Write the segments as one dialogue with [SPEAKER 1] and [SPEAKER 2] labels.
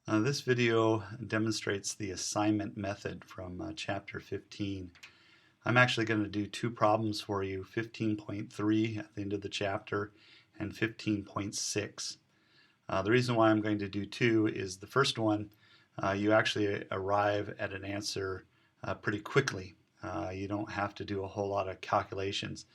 [SPEAKER 1] This video demonstrates the assignment method from chapter 15. I'm actually going to do two problems for you, 15.3 at the end of the chapter and 15.6. The reason why I'm going to do two is the first one, you actually arrive at an answer pretty quickly. You don't have to do a whole lot of calculations.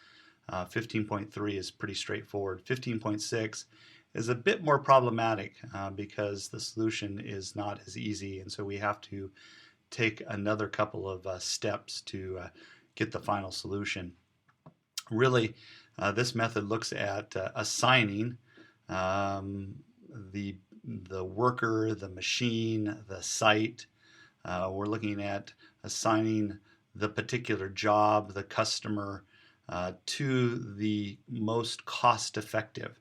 [SPEAKER 1] 15.3 is pretty straightforward. 15.6 is a bit more problematic because the solution is not as easy, and so we have to take another couple of steps to get the final solution. Really, this method looks at assigning the worker, the machine, the site. We're looking at assigning the particular job, the customer, to the most cost-effective.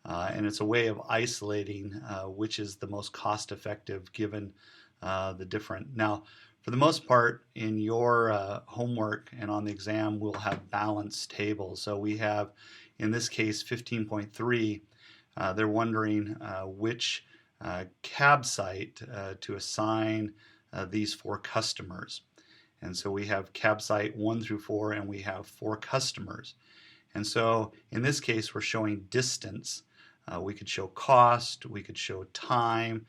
[SPEAKER 1] And it's a way of isolating which is the most cost-effective given the different. Now, for the most part, in your homework and on the exam, we'll have balanced tables. So we have, in this case, 15.3. They're wondering which cab site to assign these four customers. And so we have cab site 1 through 4, and we have 4 customers. And so in this case, we're showing distance. We could show cost, we could show time.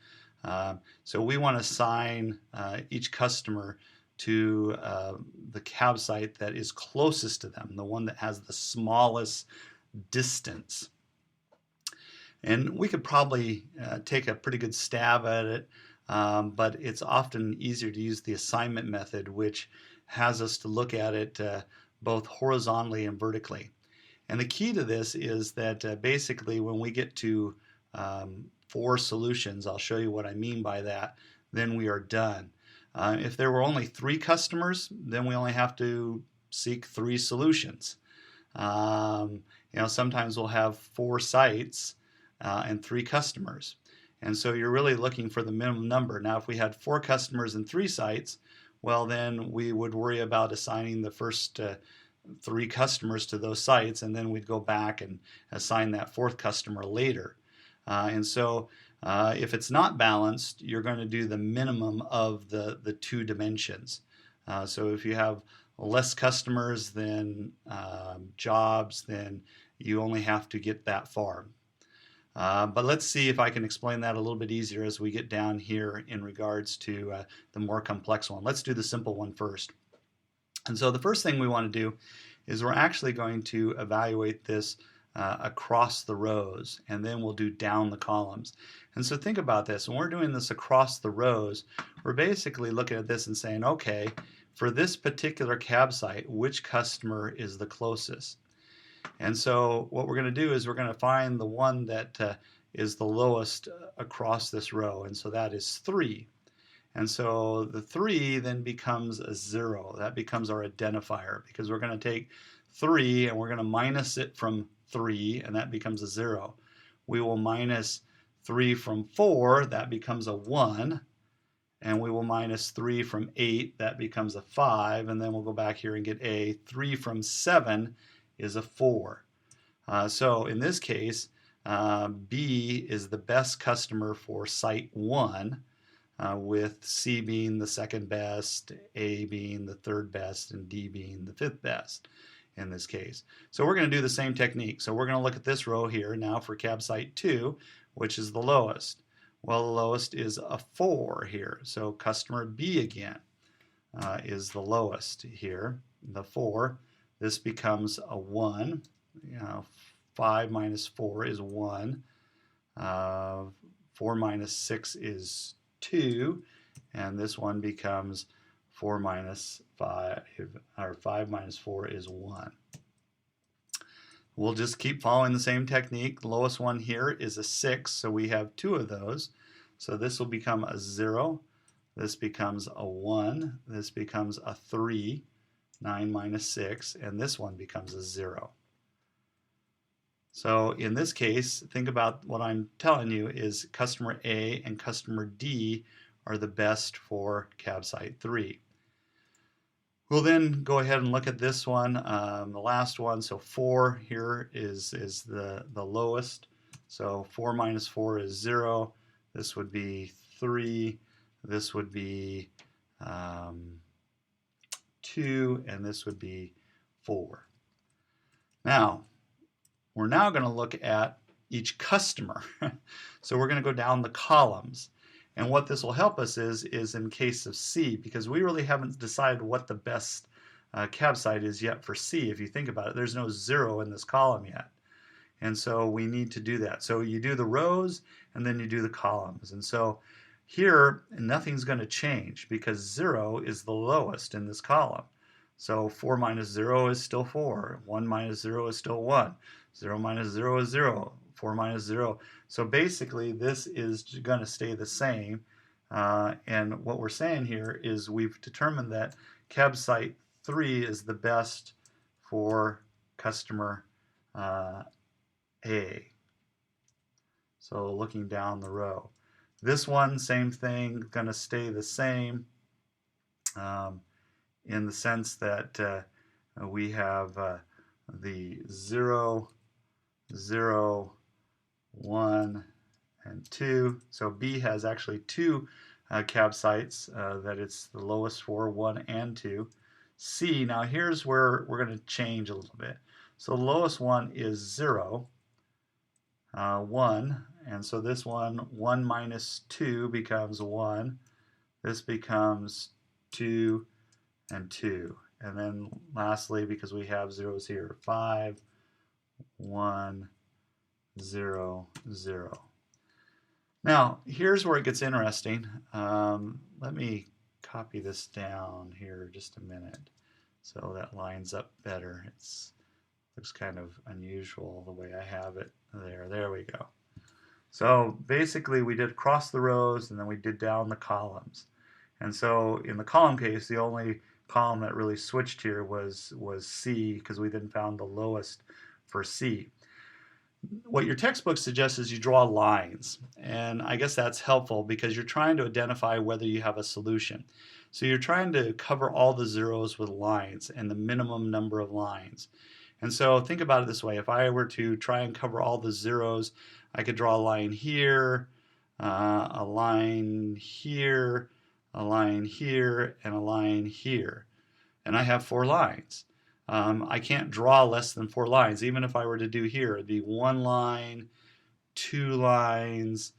[SPEAKER 1] So we want to assign each customer to the cab site that is closest to them, the one that has the smallest distance. And we could probably take a pretty good stab at it, but it's often easier to use the assignment method, which has us to look at it both horizontally and vertically. And the key to this is that basically when we get to 4 solutions, I'll show you what I mean by that, then we are done. If there were only 3 customers, then we only have to seek 3 solutions. Sometimes we'll have 4 sites and 3 customers. And so you're really looking for the minimum number. Now, if we had 4 customers and 3 sites, well, then we would worry about assigning the first 3 customers to those sites, and then we'd go back and assign that 4th customer later. And so if it's not balanced, you're going to do the minimum of the 2 dimensions. So if you have less customers than jobs, then you only have to get that far. But let's see if I can explain that a little bit easier as we get down here in regards to the more complex one. Let's do the simple one first. And so the first thing we want to do is we're actually going to evaluate this across the rows, and then we'll do down the columns. And so think about this. When we're doing this across the rows, we're basically looking at this and saying, okay, for this particular cab site, which customer is the closest? And so what we're going to do is we're going to find the one that is the lowest across this row, and so that is 3. And so the 3 then becomes a 0. That becomes our identifier, because we're going to take 3 and we're going to minus it from 3, and that becomes a 0. We will minus 3 from 4, that becomes a 1. And we will minus 3 from 8, that becomes a 5. And then we'll go back here and get a 3 from 7 is a 4. So in this case, B is the best customer for site 1. With C being the second best, A being the third best, and D being the 5th best in this case. So we're going to do the same technique. So we're going to look at this row here now for cab site 2, which is the lowest. Well, the lowest is a 4 here. So customer B again is the lowest here, the 4. This becomes a 1. 5 minus 4 is 1. 4 minus 6 is 2, and this one becomes 4 minus 5, or 5 minus 4 is 1. We'll just keep following the same technique. The lowest one here is a 6, so we have 2 of those. So this will become a 0, this becomes a 1, this becomes a 3, 9 minus 6, and this one becomes a 0. So in this case, think about what I'm telling you is customer A and customer D are the best for cab site 3. We'll then go ahead and look at this one, the last one. So 4 here is the lowest. So 4 minus 4 is 0. This would be 3, this would be 2, and this would be 4. Now, we're now going to look at each customer. So we're going to go down the columns. And what this will help us is in case of C, because we really haven't decided what the best cab site is yet for C. If you think about it, there's no 0 in this column yet. And so we need to do that. So you do the rows and then you do the columns. And so here, nothing's going to change because 0 is the lowest in this column. So 4 minus 0 is still 4. 1 minus 0 is still 1. 0 minus 0 is 0. 4 minus 0. So basically, this is going to stay the same. And what we're saying here is we've determined that cab site 3 is the best for customer A. So looking down the row. This one, same thing, going to stay the same in the sense that we have the 0, 0, 1, and 2. So B has actually 2 cab sites that it's the lowest for, 1 and 2. C, now here's where we're going to change a little bit. So the lowest one is 0, 1, and so this one, 1 minus 2 becomes 1. This becomes 2 and 2. And then lastly, because we have zeros here, 5, 1, 0, 0. Now, here's where it gets interesting. Let me copy this down here just a minute so that lines up better. It looks kind of unusual the way I have it there. There we go. So basically we did across the rows and then we did down the columns. And so in the column case, the only column that really switched here was C, because we then found the lowest for C. What your textbook suggests is you draw lines, and I guess that's helpful because you're trying to identify whether you have a solution. So you're trying to cover all the zeros with lines and the minimum number of lines. And so think about it this way. If I were to try and cover all the zeros, I could draw a line here, a line here, a line here, and a line here. And I have 4 lines. I can't draw less than 4 lines. Even if I were to do here, it'd be 1 line, 2 lines,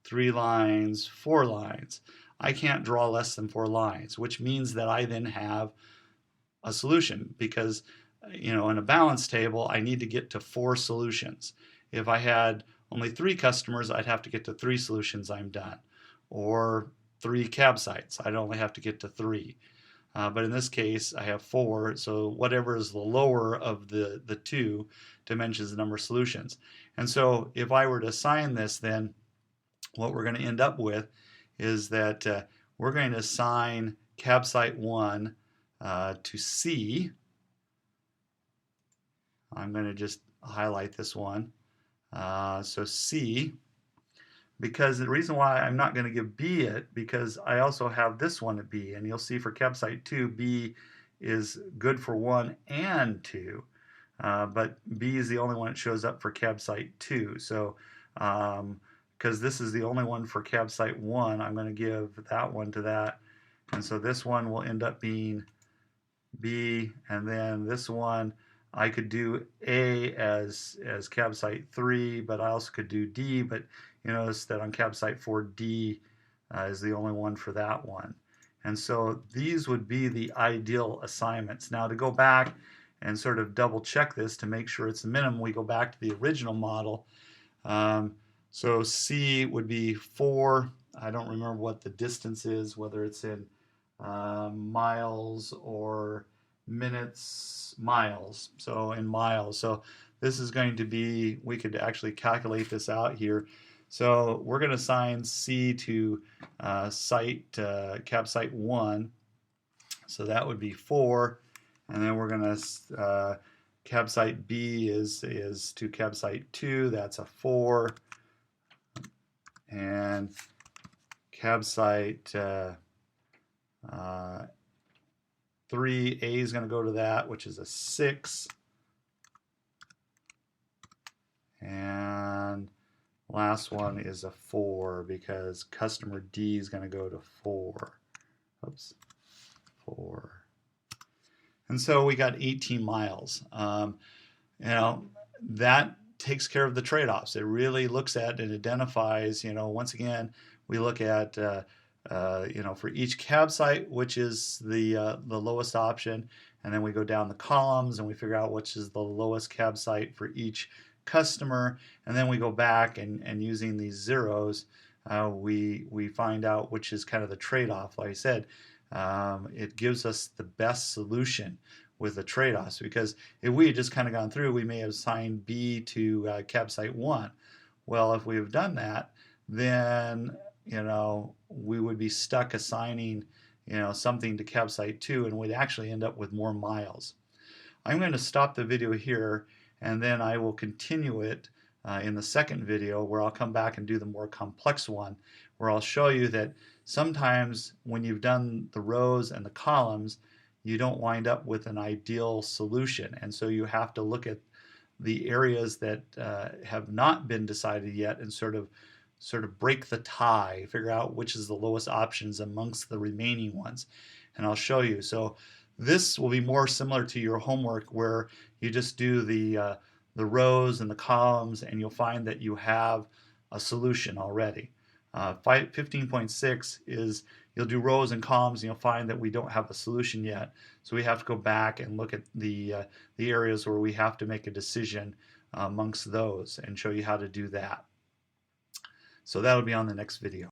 [SPEAKER 1] 3 lines, 4 lines. I can't draw less than 4 lines, which means that I then have a solution because, in a balance table, I need to get to 4 solutions. If I had only 3 customers, I'd have to get to 3 solutions, I'm done. Or 3 cab sites, I'd only have to get to 3. But in this case, I have 4, so whatever is the lower of the 2 dimensions the number of solutions. And so if I were to assign this, then what we're going to end up with is that we're going to assign cab site 1 to C. I'm going to just highlight this one. So C, because the reason why I'm not going to give B it, because I also have this one at B, and you'll see for cab site 2, B is good for 1 and 2, but B is the only one that shows up for cab site 2. So because this is the only one for cab site 1, I'm going to give that one to that, and so this one will end up being B, and then this one I could do A as cab site 3, but I also could do D, but you notice that on cab site 4, D is the only one for that one. And so these would be the ideal assignments. Now to go back and sort of double check this to make sure it's the minimum, we go back to the original model. So C would be 4. I don't remember what the distance is, whether it's in miles or minutes, miles. So in miles. So this is going to be, we could actually calculate this out here. So we're going to assign C to cab site 1. So that would be 4. And then we're going to, cab site B is to cab site 2. That's a 4. And cab site 3, A is going to go to that, which is a 6. And Last one is a 4 because customer D is going to go to 4. Oops, 4. And so we got 18 miles. You know, that takes care of the trade-offs. It really looks at and identifies, you know, once again, we look at, you know, for each cab site, which is the lowest option, and then we go down the columns and we figure out which is the lowest cab site for each customer, and then we go back and using these zeros, we find out which is kind of the trade-off. Like I said, it gives us the best solution with the trade-offs, because if we had just kind of gone through, we may have assigned B to cab site 1. Well, if we've done that, then you know we would be stuck assigning something to cab site 2, and we'd actually end up with more miles. I'm going to stop the video here, and then I will continue it in the second video, where I'll come back and do the more complex one, where I'll show you that sometimes when you've done the rows and the columns, you don't wind up with an ideal solution, and so you have to look at the areas that have not been decided yet and sort of break the tie, figure out which is the lowest options amongst the remaining ones, and I'll show you. So this will be more similar to your homework, where you just do the rows and the columns, and you'll find that you have a solution already. 15.6 is you'll do rows and columns, and you'll find that we don't have a solution yet. So we have to go back and look at the areas where we have to make a decision amongst those, and show you how to do that. So that'll be on the next video.